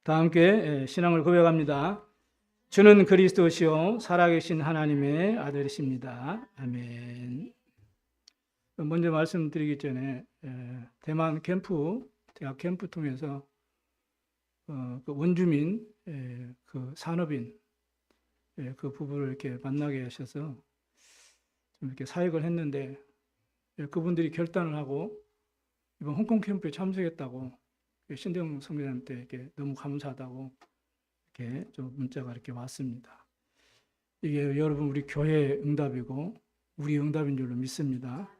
다 함께 신앙을 고백합니다. 주는 그리스도시요 살아계신 하나님의 아들이십니다. 아멘. 먼저 말씀드리기 전에 대만 캠프, 대학 캠프 통해서 그 원주민, 그 산업인, 그 부부를 이렇게 만나게 하셔서 좀 이렇게 사역을 했는데 그분들이 결단을 하고 이번 홍콩 캠프에 참석했다고 신대영 선교사님한테 이렇게 너무 감사하다고 이렇게 좀 문자가 이렇게 왔습니다. 이게 여러분 우리 교회의 응답이고 우리 응답인 줄로 믿습니다.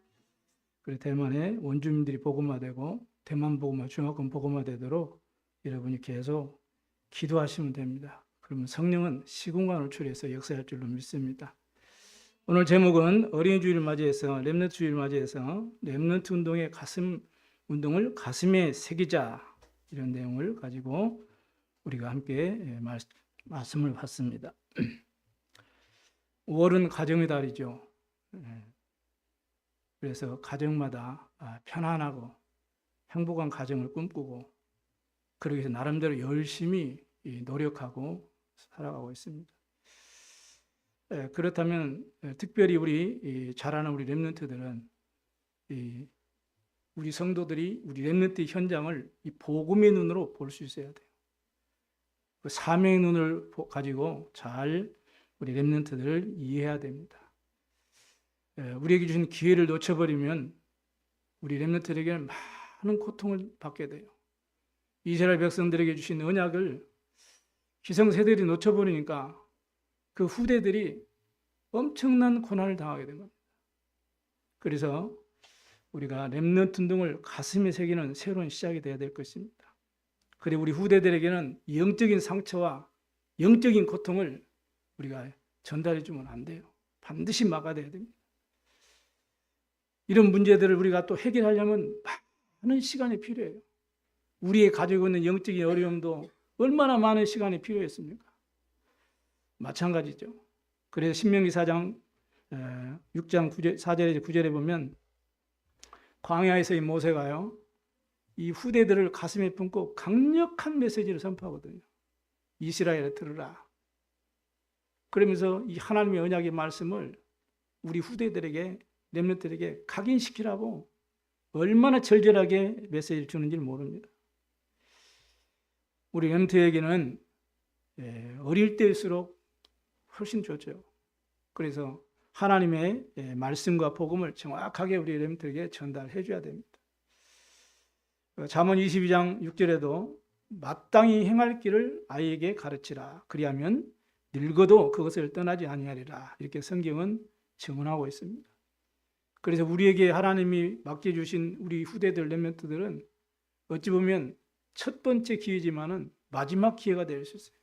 그래 대만의 원주민들이 복음화되고 대만 복음화, 중화권 복음화되도록 여러분이 계속 기도하시면 됩니다. 그러면 성령은 시공간을 초래해서 역사할 줄로 믿습니다. 오늘 제목은 어린이 주일을 맞이해서 렘넌트 주일을 맞이해서 렘넌트 운동의 운동을 가슴에 새기자 이런 내용을 가지고 우리가 함께 말씀을 받습니다. 5월은 가정의 달이죠. 그래서 가정마다 편안하고 행복한 가정을 꿈꾸고 그러기 위해서 나름대로 열심히 노력하고 살아가고 있습니다. 그렇다면 특별히 우리 잘하는 우리 렘넌트들은 우리 성도들이 우리 렘넌트 현장을 이 복음의 눈으로 볼 수 있어야 돼요. 그 사명의 눈을 가지고 잘 우리 렘넌트들을 이해해야 됩니다. 우리에게 주신 기회를 놓쳐버리면 우리 렘넌트들에게는 많은 고통을 받게 돼요. 이스라엘 백성들에게 주신 언약을 기성세대들이 놓쳐버리니까 그 후대들이 엄청난 고난을 당하게 된 겁니다. 그래서 우리가 렘넌트 운동을 가슴에 새기는 새로운 시작이 되어야 될 것입니다. 그리고 우리 후대들에게는 영적인 상처와 영적인 고통을 우리가 전달해 주면 안 돼요. 반드시 막아내야 됩니다. 이런 문제들을 우리가 또 해결하려면 많은 시간이 필요해요. 우리의 가지고 있는 영적인 어려움도 얼마나 많은 시간이 필요했습니까? 마찬가지죠. 그래서 신명기 4장 6장 4절에서 9절에 보면 광야에서의 모세가요, 이 후대들을 가슴에 품고 강력한 메시지를 선포하거든요. 이스라엘에 들으라. 그러면서 이 하나님의 언약의 말씀을 우리 후대들에게, 렘넌트들에게 각인시키라고 얼마나 절절하게 메시지를 주는지 모릅니다. 우리 렘넌트에게는 어릴 때일수록 훨씬 좋죠. 그래서 하나님의 말씀과 복음을 정확하게 우리 렘넌트에게 전달해 줘야 됩니다. 잠언 22장 6절에도 마땅히 행할 길을 아이에게 가르치라. 그리하면 늙어도 그것을 떠나지 아니하리라. 이렇게 성경은 증언하고 있습니다. 그래서 우리에게 하나님이 맡겨주신 우리 후대들, 렘넌트들은 어찌 보면 첫 번째 기회지만은 마지막 기회가 될 수 있어요.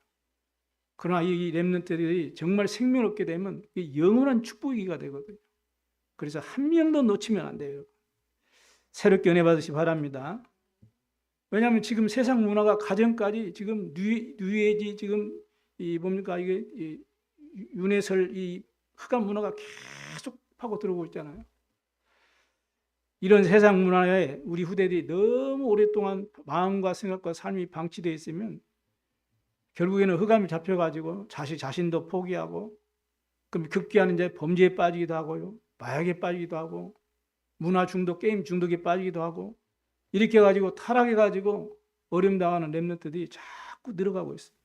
그러나 이 렘넌트들이 정말 생명 얻게 되면 영원한 축복이가 되거든요. 그래서 한 명도 놓치면 안 돼요. 새롭게 은혜 받으시 바랍니다. 왜냐하면 지금 세상 문화가 가정까지 지금 뉴에이지 지금 뭡니까 이게 윤회설 이 흑암 문화가 계속 파고 들어오고 있잖아요. 이런 세상 문화에 우리 후대들이 너무 오랫동안 마음과 생각과 삶이 방치되어 있으면 결국에는 흑암이 잡혀가지고 자신도 포기하고 그럼 급기야는 이제 범죄에 빠지기도 하고요, 마약에 빠지기도 하고 문화 중독, 게임 중독에 빠지기도 하고 이렇게 해가지고 타락해가지고 어려움 당하는 렘넌트들이 자꾸 늘어가고 있습니다.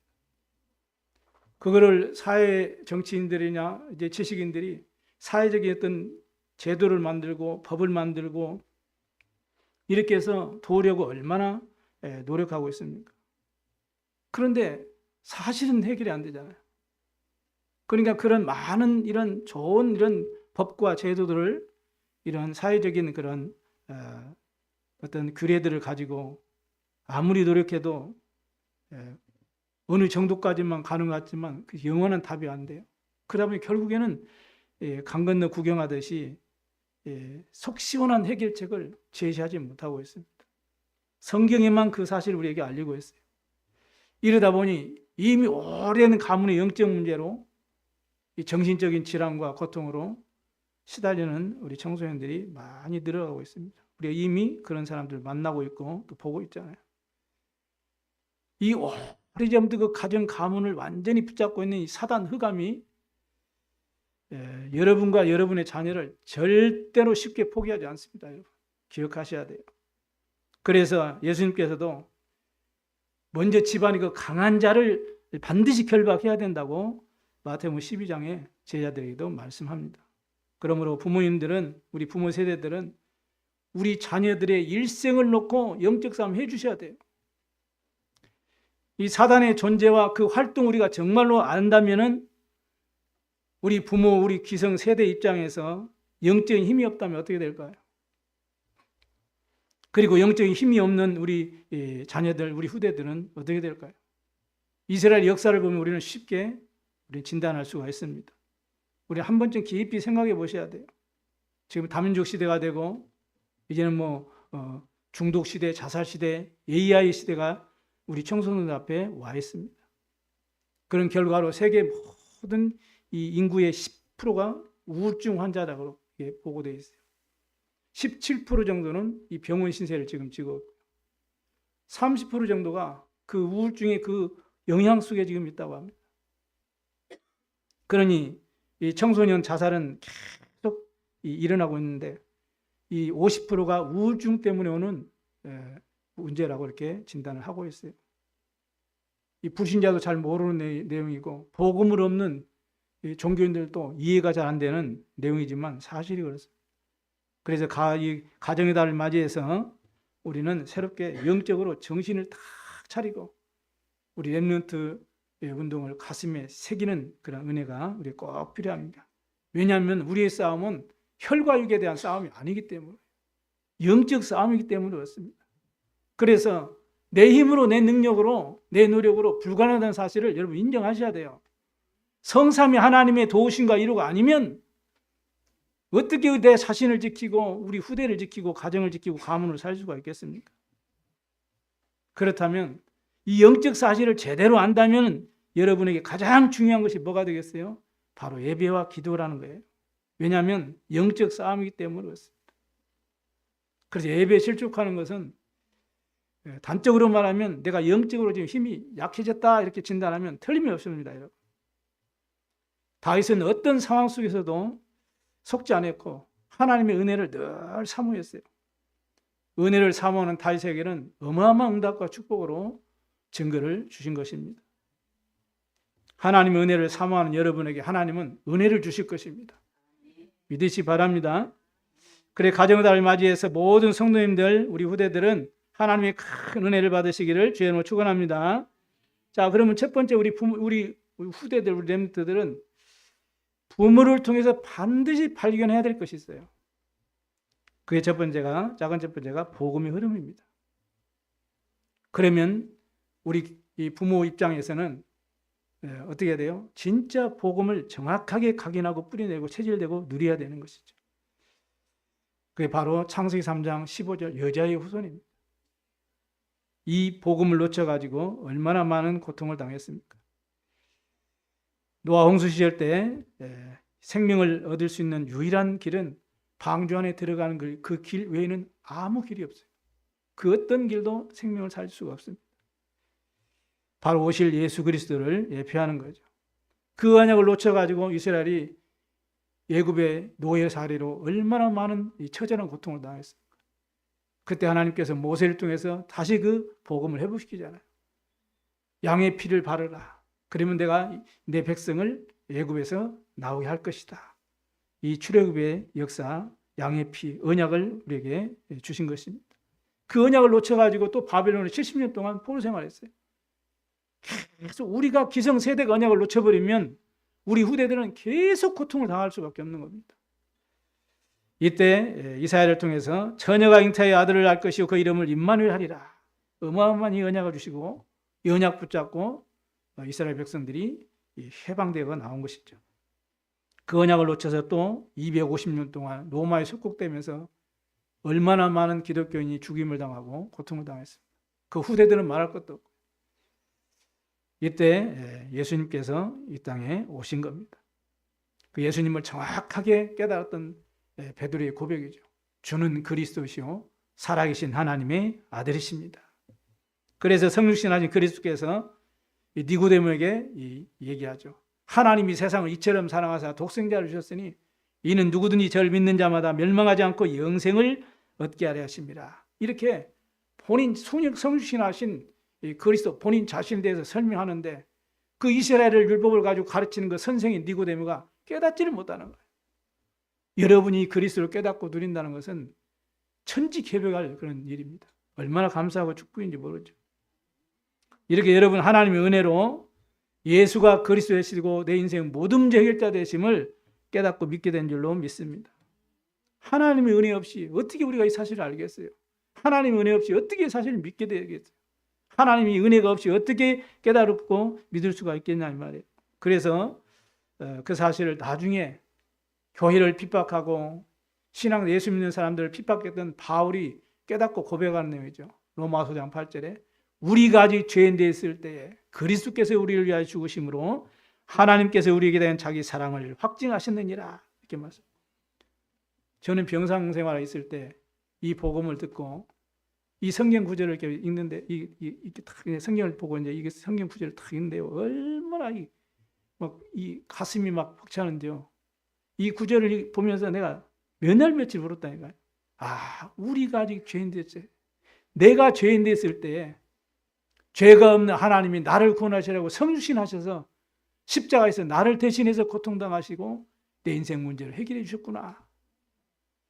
그거를 사회 정치인들이나 이제 지식인들이 사회적인 어떤 제도를 만들고 법을 만들고 이렇게 해서 도우려고 얼마나 노력하고 있습니까? 그런데 사실은 해결이 안 되잖아요. 그러니까 그런 많은 이런 좋은 이런 법과 제도들을 이런 사회적인 그런 어떤 규례들을 가지고 아무리 노력해도 어느 정도까지만 가는 것 같지만 그 영원한 답이 안 돼요. 그러다 보니 결국에는 강 건너 구경하듯이 속 시원한 해결책을 제시하지 못하고 있습니다. 성경에만 그 사실을 우리에게 알리고 있어요. 이러다 보니 이미 오랜 가문의 영적 문제로 이 정신적인 질환과 고통으로 시달리는 우리 청소년들이 많이 늘어가고 있습니다. 우리가 이미 그런 사람들 만나고 있고 또 보고 있잖아요. 이 오래전부터 그 가정 가문을 완전히 붙잡고 있는 이 사단 흑암이 여러분과 여러분의 자녀를 절대로 쉽게 포기하지 않습니다. 여러분 기억하셔야 돼요. 그래서 예수님께서도 먼저 집안이 그 강한 자를 반드시 결박해야 된다고 마태복음 12장에 제자들에게도 말씀합니다. 그러므로 부모님들은, 우리 부모 세대들은 우리 자녀들의 일생을 놓고 영적 싸움 해주셔야 돼요. 이 사단의 존재와 그 활동 우리가 정말로 안다면은 우리 부모, 우리 기성 세대 입장에서 영적인 힘이 없다면 어떻게 될까요? 그리고 영적인 힘이 없는 우리 자녀들, 우리 후대들은 어떻게 될까요? 이스라엘 역사를 보면 우리는 쉽게 진단할 수가 있습니다. 우리 한 번쯤 깊이 생각해 보셔야 돼요. 지금 다민족 시대가 되고 이제는 중독 시대, 자살 시대, AI 시대가 우리 청소년들 앞에 와 있습니다. 그런 결과로 세계 모든 이 인구의 10%가 우울증 환자라고 보고되어 있어요. 17% 정도는 이 병원 신세를 지금 지고 30% 정도가 그 우울증의 그 영향 속에 지금 있다고 합니다. 그러니 이 청소년 자살은 계속 일어나고 있는데 이 50%가 우울증 때문에 오는 문제라고 이렇게 진단을 하고 있어요. 이 불신자도 잘 모르는 내용이고 복음을 없는 종교인들도 이해가 잘 안 되는 내용이지만 사실이 그렇습니다. 그래서 이 가정의 달을 맞이해서 우리는 새롭게 영적으로 정신을 딱 차리고 우리 렘넌트 운동을 가슴에 새기는 그런 은혜가 우리 꼭 필요합니다. 왜냐하면 우리의 싸움은 혈과 육에 대한 싸움이 아니기 때문에 영적 싸움이기 때문에 그렇습니다. 그래서 내 힘으로, 내 능력으로, 내 노력으로 불가능하다는 사실을 여러분 인정하셔야 돼요. 성삼위 하나님의 도우심과 이루가 아니면 어떻게 내 자신을 지키고 우리 후대를 지키고 가정을 지키고 가문을 살 수가 있겠습니까? 그렇다면 이 영적 사실을 제대로 안다면 여러분에게 가장 중요한 것이 뭐가 되겠어요? 바로 예배와 기도라는 거예요. 왜냐하면 영적 싸움이기 때문에 그렇습니다. 그래서 예배에 실족하는 것은 단적으로 말하면 내가 영적으로 지금 힘이 약해졌다 이렇게 진단하면 틀림이 없습니다. 여러분. 다윗은 어떤 상황 속에서도 속지 않았고 하나님의 은혜를 늘 사모했어요. 은혜를 사모하는 다윗에게는 어마어마한 응답과 축복으로 증거를 주신 것입니다. 하나님의 은혜를 사모하는 여러분에게 하나님은 은혜를 주실 것입니다. 믿으시 바랍니다. 그래 가정의 달을 맞이해서 모든 성도님들, 우리 후대들은 하나님의 큰 은혜를 받으시기를 주의 이름으로 축원합니다. 자, 그러면 첫 번째 우리 후대들, 우리 렘넌트들은 부모를 통해서 반드시 발견해야 될 것이 있어요. 그게 첫 번째가 복음의 흐름입니다. 그러면 우리 이 부모 입장에서는 어떻게 해야 돼요? 진짜 복음을 정확하게 각인하고 뿌리내고 체질되고 누려야 되는 것이죠. 그게 바로 창세기 3장 15절 여자의 후손입니다. 이 복음을 놓쳐가지고 얼마나 많은 고통을 당했습니까? 노아 홍수 시절 때 생명을 얻을 수 있는 유일한 길은 방주 안에 들어가는 그 길 외에는 아무 길이 없어요. 그 어떤 길도 생명을 살 수가 없습니다. 바로 오실 예수 그리스도를 예표하는 거죠. 그 언약을 놓쳐가지고 이스라엘이 애굽의 노예 사례로 얼마나 많은 처절한 고통을 당했습니까? 그때 하나님께서 모세를 통해서 다시 그 복음을 회복시키잖아요. 양의 피를 바르라. 그러면 내가 내 백성을 애굽에서 나오게 할 것이다. 이 출애굽의 역사, 양의 피, 언약을 우리에게 주신 것입니다. 그 언약을 놓쳐가지고 또 바벨론에 70년 동안 포로 생활했어요. 계속 우리가 기성세대가 언약을 놓쳐버리면 우리 후대들은 계속 고통을 당할 수밖에 없는 겁니다. 이때 이사야를 통해서 처녀가 잉태의 아들을 낳을 것이요 그 이름을 임마누엘 하리라. 어마어마한 이 언약을 주시고 이 언약 붙잡고 이스라엘 백성들이 해방되어 나온 것이죠. 그 언약을 놓쳐서 또 250년 동안 로마에 속국되면서 얼마나 많은 기독교인이 죽임을 당하고 고통을 당했습니다. 그 후대들은 말할 것도 없고 이때 예수님께서 이 땅에 오신 겁니다. 그 예수님을 정확하게 깨달았던 베드로의 고백이죠. 주는 그리스도시요 살아계신 하나님의 아들이십니다. 그래서 성육신하신 그리스도께서 니고데모에게 얘기하죠. 하나님이 세상을 이처럼 사랑하사 독생자를 주셨으니 이는 누구든지 저를 믿는 자마다 멸망하지 않고 영생을 얻게 하려 하심이라. 이렇게 본인 성육신하신 그리스도 본인 자신에 대해서 설명하는데 그 이스라엘을 율법을 가지고 가르치는 그 선생인 니고데모가 깨닫지를 못하는 거예요. 여러분이 그리스도를 깨닫고 누린다는 것은 천지개벽할 그런 일입니다. 얼마나 감사하고 축복인지 모르죠. 이렇게 여러분 하나님의 은혜로 예수가 그리스도이시고 내 인생 모든 문제 해결자 되심을 깨닫고 믿게 된 줄로 믿습니다. 하나님의 은혜 없이 어떻게 우리가 이 사실을 알겠어요? 하나님의 은혜 없이 어떻게 사실을 믿게 되겠어요? 하나님이 은혜가 없이 어떻게 깨달고 믿을 수가 있겠냐 이 말이에요. 그래서 그 사실을 나중에 교회를 핍박하고 신앙 예수 믿는 사람들을 핍박했던 바울이 깨닫고 고백하는 내용이죠. 로마서 5장 8절에 우리가 아직 죄인 되어 있을 때에 그리스도께서 우리를 위하여 죽으심으로 하나님께서 우리에게 대한 자기 사랑을 확증하셨느니라 이렇게 말씀. 저는 병상 생활에 있을 때 이 복음을 듣고 이 성경 구절을 이렇게 읽는데 이렇게 딱 성경을 보고 이제 이게 성경 구절을 딱 읽는데요. 얼마나 이 가슴이 막 벅차는데요. 이 구절을 보면서 내가 몇 날 며칠 울었다니까요. 아, 우리가 아직 죄인 됐어요. 내가 죄인 됐을 때 죄가 없는 하나님이 나를 구원하시라고 성육신하셔서 십자가에서 나를 대신해서 고통당하시고 내 인생 문제를 해결해 주셨구나.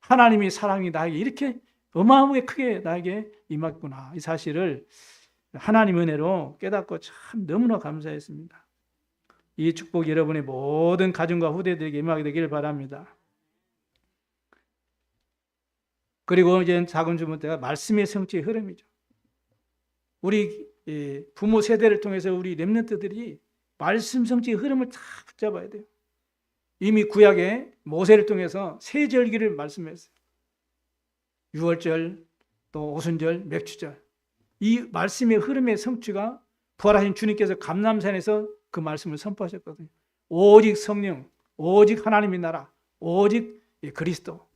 하나님의 사랑이 나에게 이렇게 어마어마하게 크게 나에게 임했구나. 이 사실을 하나님 은혜로 깨닫고 참 너무나 감사했습니다. 이 축복 여러분의 모든 가정과 후대들에게 임하게 되기를 바랍니다. 그리고 이제 작은 주문 때가 말씀의 성취의 흐름이죠. 우리 부모 세대를 통해서 우리 렘넌트들이 말씀 성취의 흐름을 다 붙잡아야 돼요. 이미 구약에 모세를 통해서 세 절기를 말씀했어요. 유월절, 또 오순절, 맥주절. 이 말씀의 흐름의 성취가 부활하신 주님께서 감람산에서 그 말씀을 선포하셨거든요. 오직 성령, 오직 하나님의 나라, 오직 그리스도.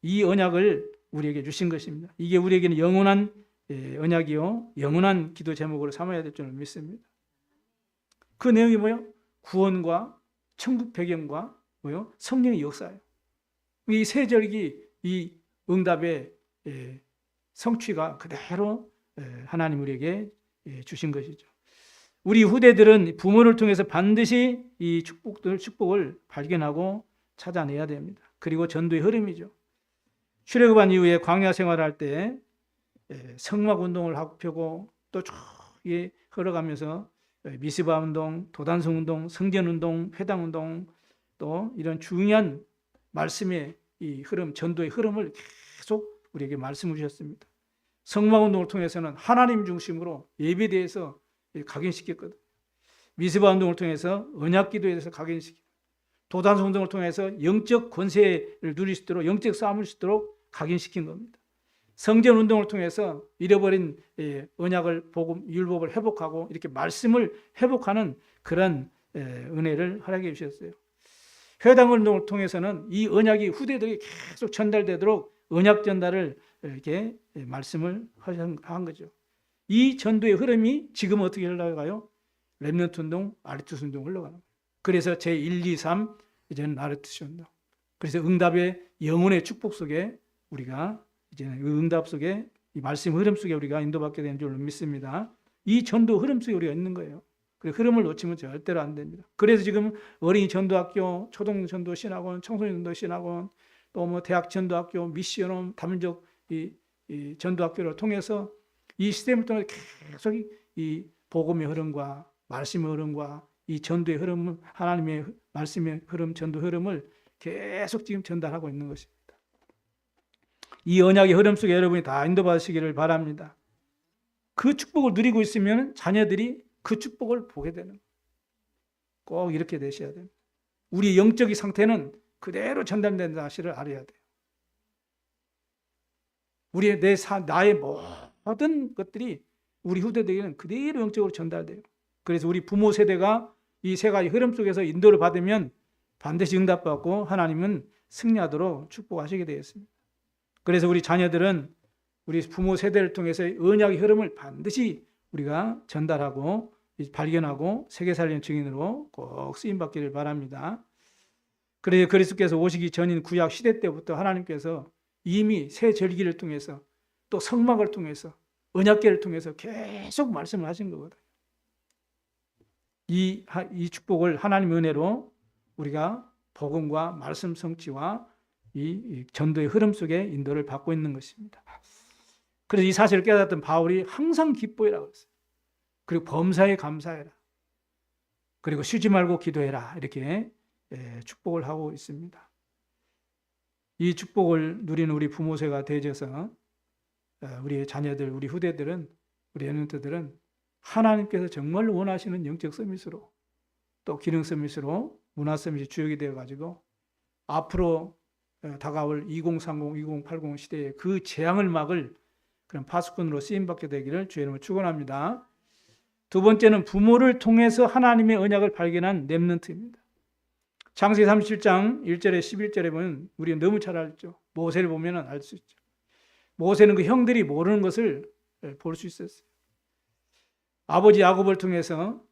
이 언약을 우리에게 주신 것입니다. 이게 우리에게는 영원한 언약이요, 영원한 기도 제목으로 삼아야 될 줄 믿습니다. 그 내용이 뭐예요? 구원과 천국 배경과 뭐요? 성령의 역사예요. 이 세 절기, 이 응답의 성취가 그대로 하나님 우리에게 주신 것이죠. 우리 후대들은 부모를 통해서 반드시 이 축복을 발견하고 찾아내야 됩니다. 그리고 전도의 흐름이죠. 출애굽한 이후에 광야 생활할 때 성막 운동을 펴고 또 쭉 흘러가면서 미스바 운동, 도단성 운동, 성전 운동, 회당 운동, 또 이런 중요한 말씀의 이 흐름, 전도의 흐름을 계속 우리에게 말씀을 주셨습니다. 성막 운동을 통해서는 하나님 중심으로 예배에 대해서 각인시켰거든요. 미스바 운동을 통해서 언약 기도에 대해서 각인시키고, 도단성 운동을 통해서 영적 권세를 누릴 수 있도록, 영적 싸움을 수 있도록 각인시킨 겁니다. 성전 운동을 통해서 잃어버린 언약을, 복음, 율법을 회복하고 이렇게 말씀을 회복하는 그런 은혜를 허락해 주셨어요. 회당 운동을 통해서는 이 언약이 후대들에게 계속 전달되도록 언약 전달을 이렇게 말씀을 한 거죠. 이 전도의 흐름이 지금 어떻게 흘러가요? 렘넌트 운동, 아리투스 운동 흘러가는 거예요. 그래서 제1, 2, 3 이제는 아리투스 운동. 그래서 응답의 영혼의 축복 속에 우리가 이제는 응답 속에 이 말씀 흐름 속에 우리가 인도받게 되는 줄 믿습니다. 이 전도 흐름 속에 우리가 있는 거예요. 그 흐름을 놓치면 절대로 안 됩니다. 그래서 지금 어린이 전도학교, 초등 전도 신학원, 청소년 전도 신학원, 또 뭐 대학 전도학교, 미션홈, 다민족 이 전도학교를 통해서 이 시스템을 통해 계속 이 복음의 흐름과 말씀의 흐름과 이 전도의 흐름, 하나님의 말씀의 흐름, 전도 흐름을 계속 지금 전달하고 있는 것입니다. 이 언약의 흐름 속에 여러분이 다 인도받으시기를 바랍니다. 그 축복을 누리고 있으면 자녀들이 그 축복을 보게 되는 거예요. 꼭 이렇게 되셔야 됩니다. 우리 영적인 상태는 그대로 전달된 사실을 알아야 돼요. 우리의 나의 모든 것들이 우리 후대들에게는 그대로 영적으로 전달돼요. 그래서 우리 부모 세대가 이 세 가지 흐름 속에서 인도를 받으면 반드시 응답받고 하나님은 승리하도록 축복하시게 되었습니다. 그래서 우리 자녀들은 우리 부모 세대를 통해서 언약의 흐름을 반드시 우리가 전달하고 발견하고 세계 살리는 증인으로 꼭 쓰임받기를 바랍니다. 그래서 그리스도께서 오시기 전인 구약 시대 때부터 하나님께서 이미 새 절기를 통해서 또 성막을 통해서 언약궤를 통해서 계속 말씀을 하신 거거든요. 이 축복을 하나님의 은혜로 우리가 복음과 말씀 성취와 이 전도의 흐름 속에 인도를 받고 있는 것입니다. 그래서 이 사실을 깨닫던 바울이 항상 기뻐해라 그랬어요. 그리고 범사에 감사해라. 그리고 쉬지 말고 기도해라. 이렇게 축복을 하고 있습니다. 이 축복을 누리는 우리 부모 세가 되어져서 우리 자녀들, 우리 후대들은, 우리 랩런트들은 하나님께서 정말 원하시는 영적 서밋으로 또 기능 서밋으로 문화 서밋이 주역이 되어가지고 앞으로 다가올 2030, 2080 시대의 그 재앙을 막을 그런 파수꾼으로 쓰임받게 되기를 주의 이름으로 축원합니다. 두 번째는 부모를 통해서 하나님의 언약을 발견한 렘넌트입니다. 창세기 37장 1절에 11절에 보면 우리가 너무 잘 알죠. 모세를 보면 알 수 있죠. 모세는 그 형들이 모르는 것을 볼 수 있었어요. 아버지 야곱을 통해서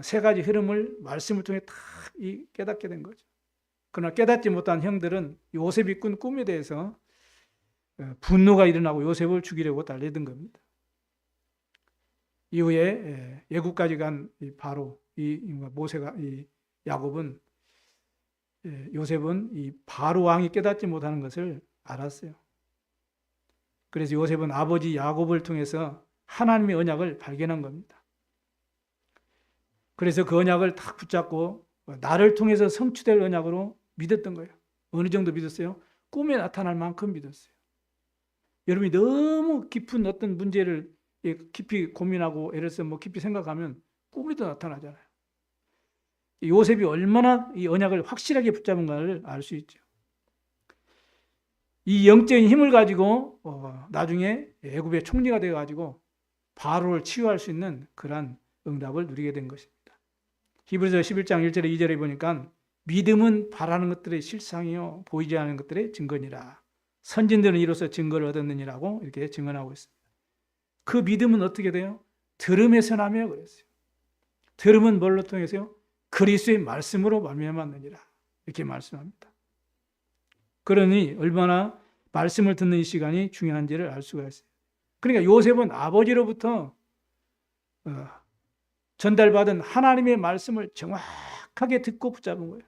세 가지 흐름을 말씀을 통해 다 깨닫게 된 거죠. 그러나 깨닫지 못한 형들은 요셉이 꾼 꿈에 대해서 분노가 일어나고 요셉을 죽이려고 달리던 겁니다. 이후에 애국까지 간 바로 모세가 야곱은 요셉은 이 바로 왕이 깨닫지 못하는 것을 알았어요. 그래서 요셉은 아버지 야곱을 통해서 하나님의 언약을 발견한 겁니다. 그래서 그 언약을 딱 붙잡고 나를 통해서 성취될 언약으로 믿었던 거예요. 어느 정도 믿었어요? 꿈에 나타날 만큼 믿었어요. 여러분이 너무 깊은 어떤 문제를 깊이 고민하고 예를 들어서 뭐 깊이 생각하면 꿈에도 나타나잖아요. 요셉이 얼마나 이 언약을 확실하게 붙잡은가를 알 수 있죠. 이 영적인 힘을 가지고 나중에 애굽의 총리가 되어가지고 바로를 치유할 수 있는 그러한 응답을 누리게 된 것입니다. 히브리서 11장 1절에 2절에 보니까 믿음은 바라는 것들의 실상이요 보이지 않는 것들의 증거니라. 선진들은 이로써 증거를 얻었느니라고 이렇게 증언하고 있습니다. 그 믿음은 어떻게 돼요? 들음에서 나며 그랬어요. 들음은 뭘로 통해서요? 그리스도의 말씀으로 말미암았느니라. 이렇게 말씀합니다. 그러니 얼마나 말씀을 듣는 이 시간이 중요한지를 알 수가 있어요. 그러니까 요셉은 아버지로부터 전달받은 하나님의 말씀을 정확하게 듣고 붙잡은 거예요.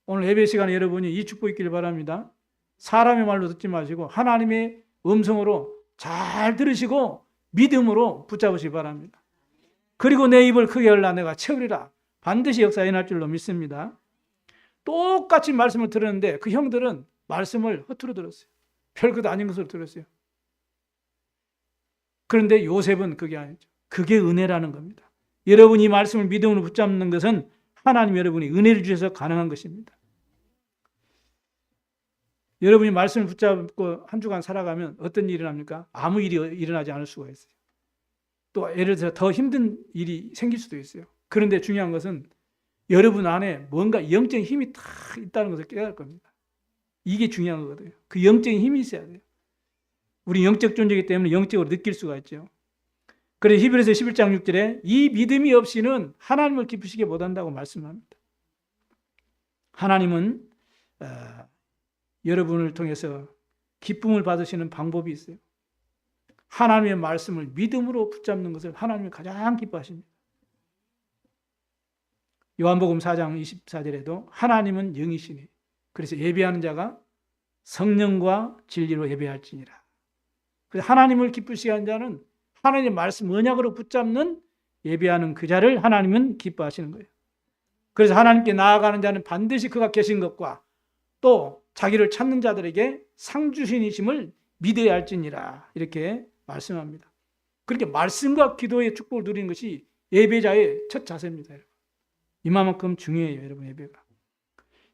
오늘 예배 시간에 여러분이 이 축복 있기를 바랍니다. 사람의 말로 듣지 마시고 하나님의 음성으로 잘 들으시고 믿음으로 붙잡으시기 바랍니다. 그리고 내 입을 크게 열라 내가 채우리라. 반드시 역사에 일어날 줄로 믿습니다. 똑같이 말씀을 들었는데 그 형들은 말씀을 허투루 들었어요. 별것 아닌 것으로 들었어요. 그런데 요셉은 그게 아니죠. 그게 은혜라는 겁니다. 여러분이 이 말씀을 믿음으로 붙잡는 것은 하나님 여러분이 은혜를 주셔서 가능한 것입니다. 여러분이 말씀을 붙잡고 한 주간 살아가면 어떤 일이 일어납니까? 아무 일이 일어나지 않을 수가 있어요. 또 예를 들어 더 힘든 일이 생길 수도 있어요. 그런데 중요한 것은 여러분 안에 뭔가 영적인 힘이 다 있다는 것을 깨달을 겁니다. 이게 중요한 거거든요. 그 영적인 힘이 있어야 돼요. 우리 영적 존재이기 때문에 영적으로 느낄 수가 있죠. 그래서 히브리서 11장 6절에 이 믿음이 없이는 하나님을 기쁘시게 못한다고 말씀합니다. 하나님은 여러분을 통해서 기쁨을 받으시는 방법이 있어요. 하나님의 말씀을 믿음으로 붙잡는 것을 하나님이 가장 기뻐하십니다. 요한복음 4장 24절에도 하나님은 영이시니 그래서 예배하는 자가 성령과 진리로 예배할지니라. 그래서 하나님을 기쁘시게 하는 자는 하나님의 말씀 언약으로 붙잡는 예배하는 그 자를 하나님은 기뻐하시는 거예요. 그래서 하나님께 나아가는 자는 반드시 그가 계신 것과 또 자기를 찾는 자들에게 상 주신이심을 믿어야 할지니라 이렇게 말씀합니다. 그렇게 말씀과 기도의 축복을 누리는 것이 예배자의 첫 자세입니다. 여러분. 이만큼 중요해요. 여러분 예배가.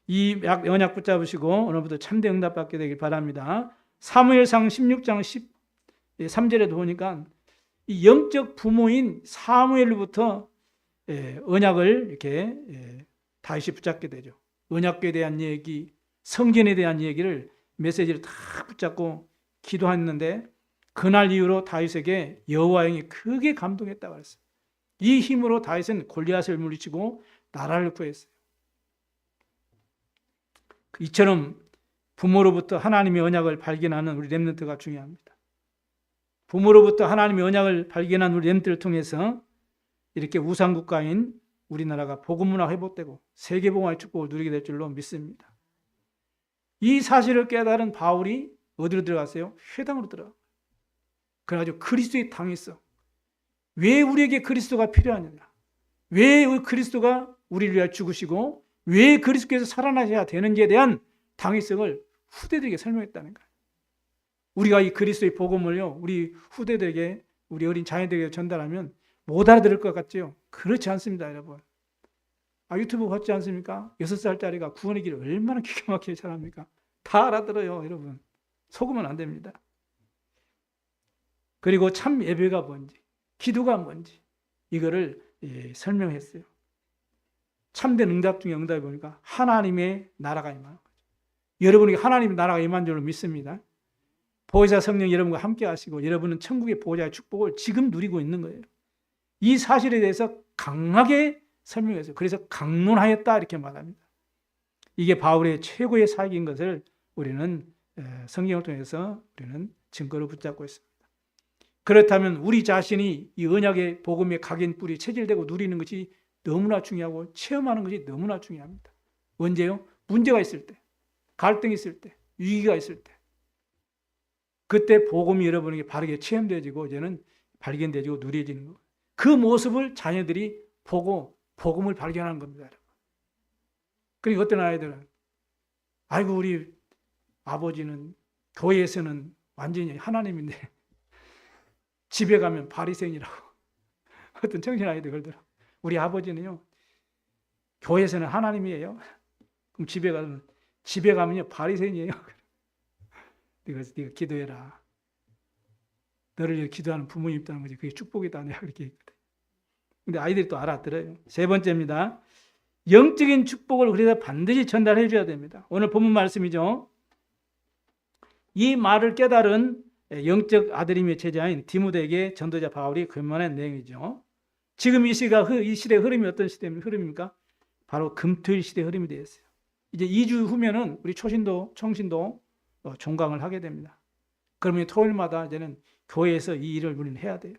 이 언약 붙잡으시고 오늘부터 참된 응답 받게 되길 바랍니다. 사무엘상 16장 13절에도 보니까 이 영적 부모인 사무엘로부터 언약을 이렇게 다시 붙잡게 되죠. 언약궤에 대한 얘기, 성전에 대한 얘기를 메시지를 다 붙잡고 기도했는데 그날 이후로 다윗에게 여호와의 영이 크게 감동했다고 했어요. 이 힘으로 다윗은 골리앗을 물리치고 나라를 구했어요. 이처럼 부모로부터 하나님의 언약을 발견하는 우리 렘넌트가 중요합니다. 부모로부터 하나님의 언약을 발견한 우리 렘넌트를 통해서 이렇게 우상국가인 우리나라가 복음문화 회복되고 세계복음화의 축복을 누리게 될 줄로 믿습니다. 이 사실을 깨달은 바울이 어디로 들어갔어요? 회당으로 들어가. 그래가지고 그리스도의 당했어. 왜 우리에게 그리스도가 필요하느냐? 왜 그리스도가 우리를 위하여 죽으시고 왜 그리스도께서 살아나셔야 되는지에 대한 당위성을 후대들에게 설명했다는 거예요. 우리가 이 그리스도의 복음을요, 우리 후대들에게, 우리 어린 자녀들에게 전달하면 못 알아들을 것 같죠? 그렇지 않습니다, 여러분. 유튜브 봤지 않습니까? 6살짜리가 구원의 길을 얼마나 기가 막히게 잘합니까? 다 알아들어요, 여러분. 속으면 안 됩니다. 그리고 참 예배가 뭔지, 기도가 뭔지, 이거를 설명했어요. 참된 응답 중에 응답이 보니까 하나님의 나라가 임하는 거죠. 여러분에게 하나님의 나라가 임한 줄로 믿습니다. 보혜사 성령 여러분과 함께 하시고 여러분은 천국의 보호자의 축복을 지금 누리고 있는 거예요. 이 사실에 대해서 강하게 설명했어요. 그래서 강론하였다 이렇게 말합니다. 이게 바울의 최고의 사역인 것을 우리는 성경을 통해서 우리는 증거로 붙잡고 있습니다. 그렇다면 우리 자신이 이 언약의 복음의 각인 뿌리 체질되고 누리는 것이 너무나 중요하고 체험하는 것이 너무나 중요합니다. 언제요? 문제가 있을 때, 갈등이 있을 때, 위기가 있을 때. 그때 복음이 여러분에게 바르게 체험되어지고 이제는 발견되어지고 누려지는 거예요. 그 모습을 자녀들이 보고 복음을 발견하는 겁니다. 여러분. 그러니까 어떤 아이들은 아이고 우리 아버지는 교회에서는 완전히 하나님인데 집에 가면 바리새인이라고 어떤 청신 아이들 그러더라고요. 우리 아버지는요 교회에서는 하나님이에요. 그럼 집에 가면요 바리새인이에요. 네가 기도해라. 너를 위해 기도하는 부모님 있다는 거지. 그게 축복이다. 내가 그렇게 했거든. 근데 아이들이 또 알아들어요. 세 번째입니다. 영적인 축복을 그래서 반드시 전달해 줘야 됩니다. 오늘 본문 말씀이죠. 이 말을 깨달은 영적 아들이며 제자인 디모데에게 전도자 바울이 권면한 내용이죠. 지금 이 시대의 흐름이 어떤 시대의 흐름입니까? 바로 금토일 시대의 흐름이 되었어요. 이제 2주 후면은 우리 초신도, 청신도 종강을 하게 됩니다. 그러면 토요일마다 이제는 교회에서 이 일을 우리는 해야 돼요.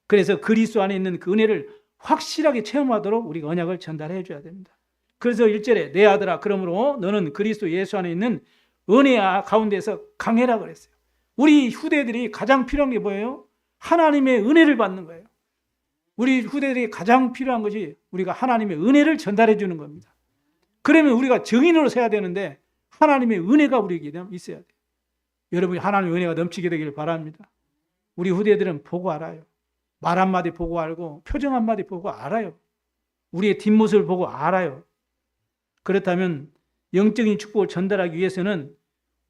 그래서 그리스도 안에 있는 그 은혜를 확실하게 체험하도록 우리가 언약을 전달해 줘야 됩니다. 그래서 1절에 내 아들아 그러므로 너는 그리스도 예수 안에 있는 은혜 가운데서 강해라 그랬어요. 우리 후대들이 가장 필요한 게 뭐예요? 하나님의 은혜를 받는 거예요. 우리 후대들이 가장 필요한 것이 우리가 하나님의 은혜를 전달해 주는 겁니다. 그러면 우리가 증인으로 서야 되는데 하나님의 은혜가 우리에게 있어야 돼요. 여러분이 하나님의 은혜가 넘치게 되길 바랍니다. 우리 후대들은 보고 알아요. 말 한마디 보고 알고 표정 한마디 보고 알아요. 우리의 뒷모습을 보고 알아요. 그렇다면 영적인 축복을 전달하기 위해서는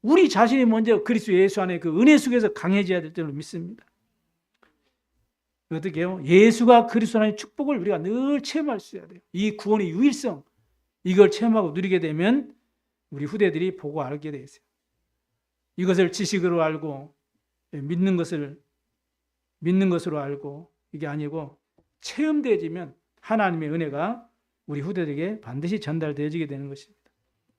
우리 자신이 먼저 그리스도 예수 안에 그 은혜 속에서 강해져야 될 줄로 믿습니다. 어떻게 해요? 예수가 그리스도 안에 축복을 우리가 늘 체험할 수 있어야 돼요. 이 구원의 유일성, 이걸 체험하고 누리게 되면 우리 후대들이 보고 알게 돼 있어요. 이것을 지식으로 알고 믿는 것으로 알고 이게 아니고 체험되어지면 하나님의 은혜가 우리 후대들에게 반드시 전달되어지게 되는 것입니다.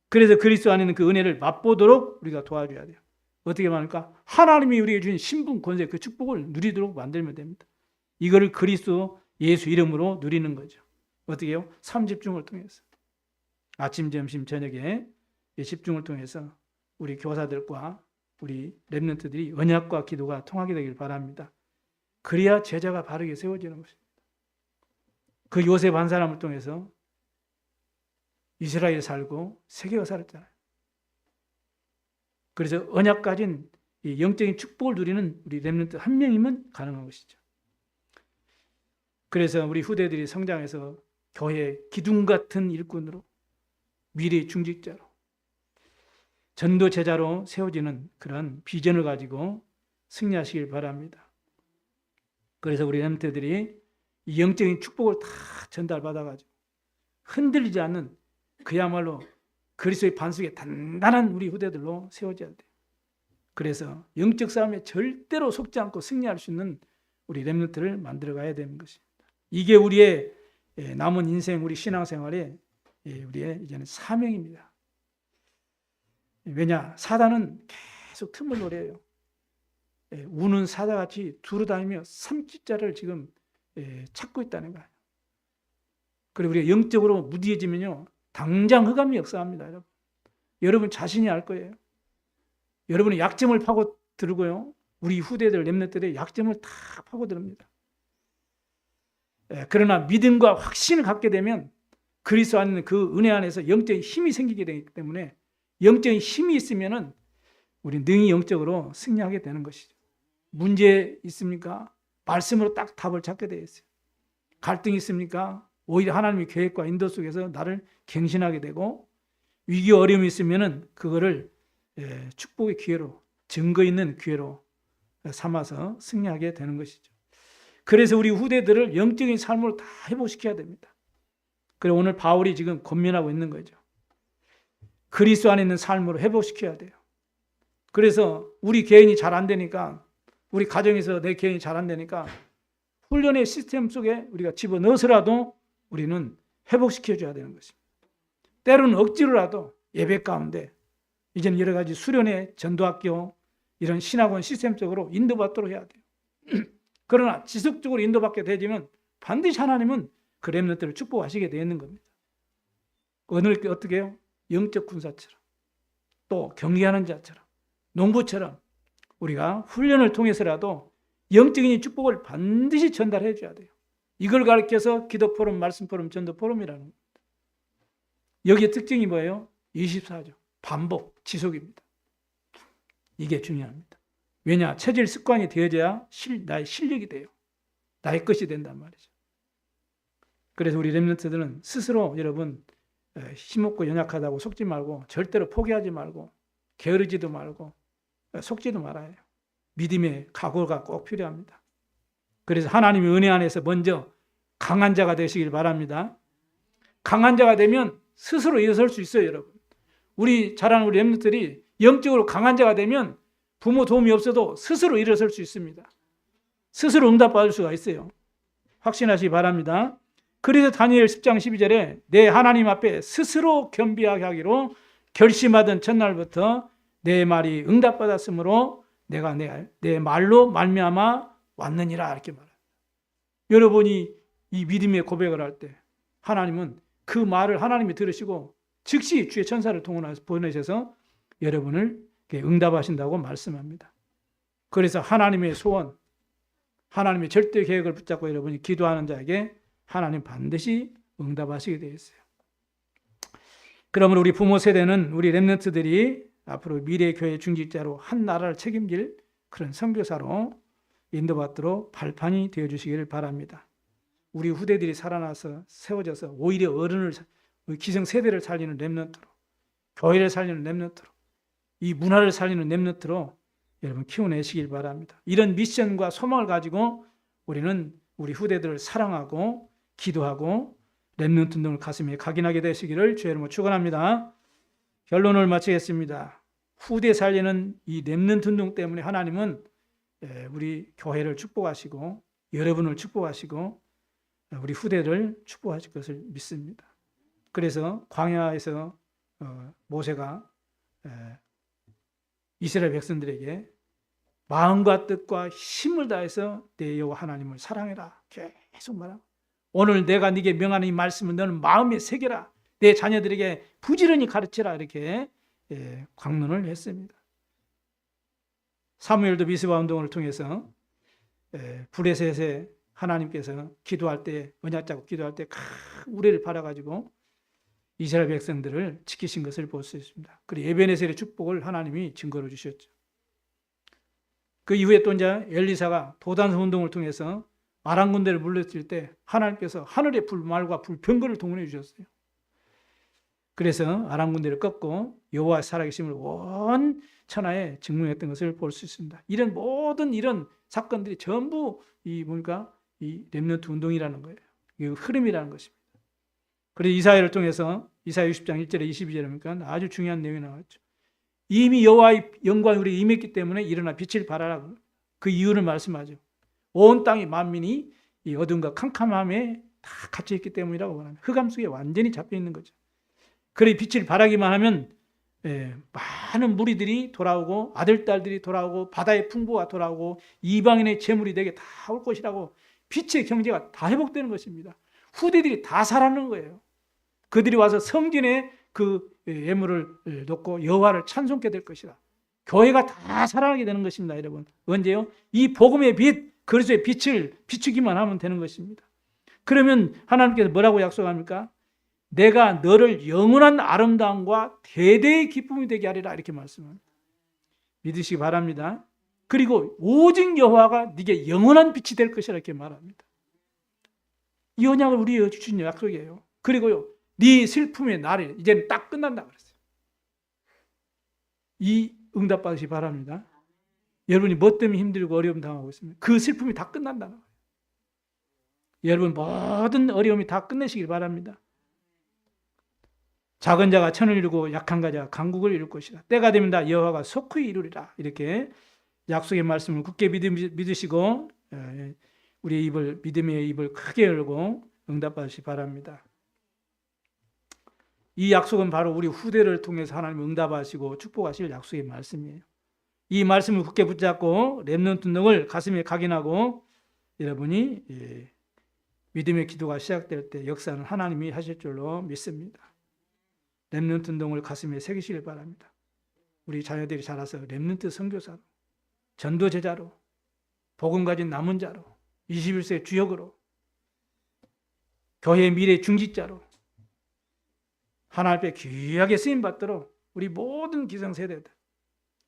그래서 그리스도 안에 있는 그 은혜를 맛보도록 우리가 도와줘야 돼요. 어떻게 말합니까? 하나님이 우리에게 주신 신분, 권세, 그 축복을 누리도록 만들면 됩니다. 이거를 그리스도 예수 이름으로 누리는 거죠. 어떻게 해요? 3집중을 통해서. 아침, 점심, 저녁에 집중을 통해서 우리 교사들과 우리 렘넌트들이 언약과 기도가 통하게 되길 바랍니다. 그래야 제자가 바르게 세워지는 것입니다. 그 요셉 한 사람을 통해서 이스라엘에 살고 세계가 살았잖아요. 그래서 언약 가진 이 영적인 축복을 누리는 우리 렘넌트 한 명이면 가능한 것이죠. 그래서 우리 후대들이 성장해서 교회 기둥 같은 일꾼으로 미래의 중직자로 전도 제자로 세워지는 그런 비전을 가지고 승리하시길 바랍니다. 그래서 우리 렘넌트들이 이 영적인 축복을 다 전달받아가지고 흔들리지 않는 그야말로 그리스도의 반석에 단단한 우리 후대들로 세워져야 돼요. 그래서 영적 싸움에 절대로 속지 않고 승리할 수 있는 우리 렘넌트를 만들어 가야 되는 것입니다. 이게 우리의 남은 인생, 우리 신앙생활의 우리의 이제는 사명입니다. 왜냐? 사단은 계속 틈을 노려요. 우는 사자같이 두루다니며 삼키자를 지금 찾고 있다는 거예요. 그리고 우리가 영적으로 무디해지면요, 당장 흑암이 역사합니다, 여러분. 여러분 자신이 알 거예요. 여러분의 약점을 파고 들고요, 우리 후대들, 렘넌트들의 약점을 다 파고 들습니다. 그러나 믿음과 확신을 갖게 되면 그리스도 안에 있는 그 은혜 안에서 영적인 힘이 생기게 되기 때문에, 영적인 힘이 있으면은 우리 능히 영적으로 승리하게 되는 것이죠. 문제 있습니까? 말씀으로 딱 답을 찾게 되어 있어요. 갈등이 있습니까? 오히려 하나님의 계획과 인도 속에서 나를 갱신하게 되고, 위기 어려움이 있으면은 그거를 축복의 기회로, 증거 있는 기회로 삼아서 승리하게 되는 것이죠. 그래서 우리 후대들을 영적인 삶으로 다 회복시켜야 됩니다. 그리고 오늘 바울이 지금 권면하고 있는 거죠. 그리스도 안에 있는 삶으로 회복시켜야 돼요. 그래서 우리 개인이 잘 안 되니까, 우리 가정에서 내 개인이 잘 안 되니까 훈련의 시스템 속에 우리가 집어넣어서라도 우리는 회복시켜줘야 되는 것입니다. 때로는 억지로라도 예배 가운데, 이제는 여러 가지 수련회, 전도학교, 이런 신학원 시스템적으로 인도받도록 해야 돼요. 그러나 지속적으로 인도받게 되지만 반드시 하나님은 그 렘넌트를 축복하시게 되어 있는 겁니다. 오늘 어떻게 해요? 영적 군사처럼, 또 경계하는 자처럼, 농부처럼 우리가 훈련을 통해서라도 영적인 축복을 반드시 전달해 줘야 돼요. 이걸 가르쳐서 기도 포럼, 말씀 포럼, 전도 포럼이라는 겁니다. 여기의 특징이 뭐예요? 24죠. 반복, 지속입니다. 이게 중요합니다. 왜냐? 체질 습관이 되어져야 나의 실력이 돼요. 나의 것이 된단 말이죠. 그래서 우리 렘넌트들은 스스로 여러분 힘없고 연약하다고 속지 말고, 절대로 포기하지 말고, 게으르지도 말고, 속지도 말아야 해요. 믿음의 각오가 꼭 필요합니다. 그래서 하나님의 은혜 안에서 먼저 강한 자가 되시길 바랍니다. 강한 자가 되면 스스로 일어설 수 있어요, 여러분. 우리 자라는 우리 렘넌트들이 영적으로 강한 자가 되면 부모 도움이 없어도 스스로 일어설 수 있습니다. 스스로 응답받을 수가 있어요. 확신하시기 바랍니다. 그래서 다니엘 10장 12절에 내 하나님 앞에 스스로 겸비하게 하기로 결심하던 첫날부터 내 말이 응답받았으므로 내가 내 말로 말미암아 왔느니라, 이렇게 말해요. 여러분이 이 믿음의 고백을 할 때 하나님은 그 말을 하나님이 들으시고 즉시 주의 천사를 보내셔서 여러분을 응답하신다고 말씀합니다. 그래서 하나님의 소원, 하나님의 절대 계획을 붙잡고 여러분이 기도하는 자에게 하나님 반드시 응답하시게 되어 있어요. 그러면 우리 부모 세대는 우리 렘넌트들이 앞으로 미래 교회 중직자로 한 나라를 책임질 그런 선교사로 인도받도록 발판이 되어 주시기를 바랍니다. 우리 후대들이 살아나서 세워져서 오히려 어른을, 기성 세대를 살리는 렘넌트로, 교회를 살리는 렘넌트로, 이 문화를 살리는 렘넌트로 여러분 키워내시길 바랍니다. 이런 미션과 소망을 가지고 우리는 우리 후대들을 사랑하고 기도하고 렘넌트 운동을 가슴에 각인하게 되시기를 주의 이름으로 축원합니다. 결론을 마치겠습니다. 후대 살리는 이 렘넌트 운동 때문에 하나님은 우리 교회를 축복하시고 여러분을 축복하시고 우리 후대를 축복하실 것을 믿습니다. 그래서 광야에서 모세가 이스라엘 백성들에게 마음과 뜻과 힘을 다해서 내 여호와 하나님을 사랑해라 계속 말하고, 오늘 내가 네게 명하는 이 말씀을 너는 마음에 새겨라, 내 자녀들에게 부지런히 가르치라, 이렇게 강론을 했습니다. 사무엘도 미스바 운동을 통해서 브레셋에 하나님께서 기도할 때, 언약 잡고 기도할 때 큰 우레를 팔아가지고 이스라엘 백성들을 지키신 것을 볼 수 있습니다. 그리고 에베네셀의 축복을 하나님이 증거로 주셨죠. 그 이후에 또 이제 엘리사가 도단성 운동을 통해서 아람 군대를 물렸을 때 하나님께서 하늘의 불말과 불병거를 동원해 주셨어요. 그래서 아람 군대를 꺾고 여호와의 살아계심을 온 천하에 증명했던 것을 볼 수 있습니다. 이런 모든 이런 사건들이 전부 이 렘넌트 운동이라는 거예요. 이 흐름이라는 것입니다. 그래서 이사야를 통해서 이사야 60장 1절에 22절에 보니까 아주 중요한 내용이 나왔죠. 이미 여호와의 영광이 우리에 임했기 때문에 일어나 빛을 발하라. 그 이유를 말씀하죠. 온 땅의 만민이 이 어둠과 캄캄함에 다 갇혀 있기 때문이라고 말합니다. 흑암 속에 완전히 잡혀 있는 거죠. 그래 빛을 발하기만 하면 많은 무리들이 돌아오고 아들, 딸들이 돌아오고 바다의 풍부가 돌아오고 이방인의 재물이 내게 다 올 것이라고 빛의 경제가 다 회복되는 것입니다. 후대들이 다 살아나는 거예요. 그들이 와서 성전에 그 예물을 놓고 여호와를 찬송케 될 것이다. 교회가 다 살아나게 되는 것입니다, 여러분. 언제요? 이 복음의 빛, 그리스도의 빛을 비추기만 하면 되는 것입니다. 그러면 하나님께서 뭐라고 약속합니까? 내가 너를 영원한 아름다움과 대대의 기쁨이 되게 하리라 이렇게 말씀합니다. 믿으시기 바랍니다. 그리고 오직 여호와가 네게 영원한 빛이 될 것이라 이렇게 말합니다. 이 언약을 우리에게 주신 약속이에요. 그리고요, 네 슬픔의 날이 이제는 딱 끝난다 그랬어요. 이 응답받으시기 바랍니다. 여러분이 뭐 때문에 힘들고 어려움 당하고 있습니까? 그 슬픔이 다 끝난다는 거예요. 여러분 모든 어려움이 다 끝내시길 바랍니다. 작은 자가 천을 이루고 약한 자가 강국을 이룰 것이다. 때가 되면 다 여호와가 속히 이루리라. 이렇게 약속의 말씀을 굳게 믿으시고 우리의 입을, 믿음의 입을 크게 열고 응답받으시기 바랍니다. 이 약속은 바로 우리 후대를 통해서 하나님 응답하시고 축복하실 약속의 말씀이에요. 이 말씀을 굳게 붙잡고 렘넌트 운동을 가슴에 각인하고 여러분이 믿음의 기도가 시작될 때 역사는 하나님이 하실 줄로 믿습니다. 렘넌트 운동을 가슴에 새기시길 바랍니다. 우리 자녀들이 자라서 렘넌트 선교사로, 전도 제자로, 복음 가진 남은 자로, 21세의 주역으로, 교회의 미래 중직자로 하나님 앞에 귀하게 쓰임 받도록 우리 모든 기성세대들,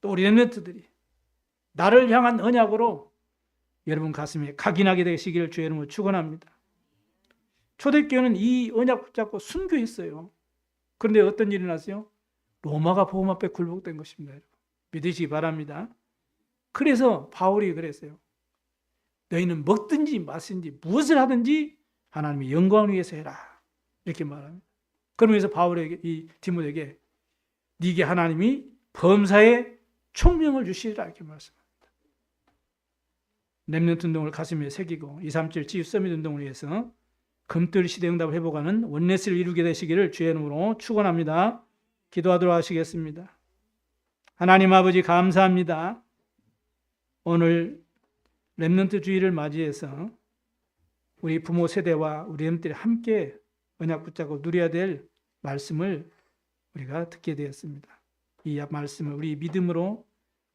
또 우리 렘넌트들이 나를 향한 언약으로 여러분 가슴에 각인하게 되시기를 주의 이름으로 축원합니다. 초대교회는 이 언약 붙잡고 순교했어요. 그런데 어떤 일이 났어요? 로마가 복음 앞에 굴복된 것입니다. 믿으시기 바랍니다. 그래서 바울이 그랬어요. 너희는 먹든지 마시든지 무엇을 하든지 하나님의 영광을 위해서 해라. 이렇게 말합니다. 그러면서 바울에게, 이 디모데에게 네게 하나님이 범사에 총명을 주시리라 이렇게 말씀합니다. 렘넌트 운동을 가슴에 새기고 237 지유 서밋 운동을 위해서 금토일 시대 응답을 회복하는 원네스를 이루게 되시기를 주의 이름으로 축원합니다. 기도하도록 하시겠습니다. 하나님 아버지 감사합니다. 오늘 렘넌트 주일을 맞이해서 우리 부모 세대와 우리 렘들이 함께 언약 붙잡고 누려야 될 말씀을 우리가 듣게 되었습니다. 이 말씀을 우리 믿음으로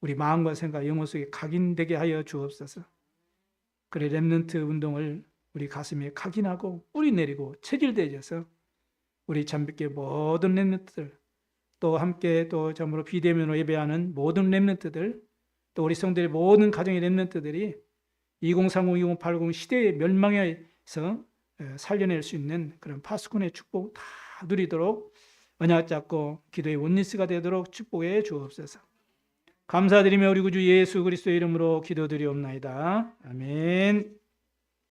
우리 마음과 생각, 영혼 속에 각인되게 하여 주옵소서. 그래 렘넌트 운동을 우리 가슴에 각인하고 뿌리 내리고 체질되어져서 우리 참빛교회 모든 렘넌트들, 또 함께 또 점으로 비대면으로 예배하는 모든 렘넌트들, 또 우리 성도의 모든 가정의 렘넌트들이 2030, 2080 시대의 멸망에서 살려낼 수 있는 그런 파수꾼의 축복 다 누리도록 언약 잡고 기도의 원리스가 되도록 축복해 주옵소서. 감사드리며 우리 구주 예수 그리스도의 이름으로 기도드리옵나이다. 아멘.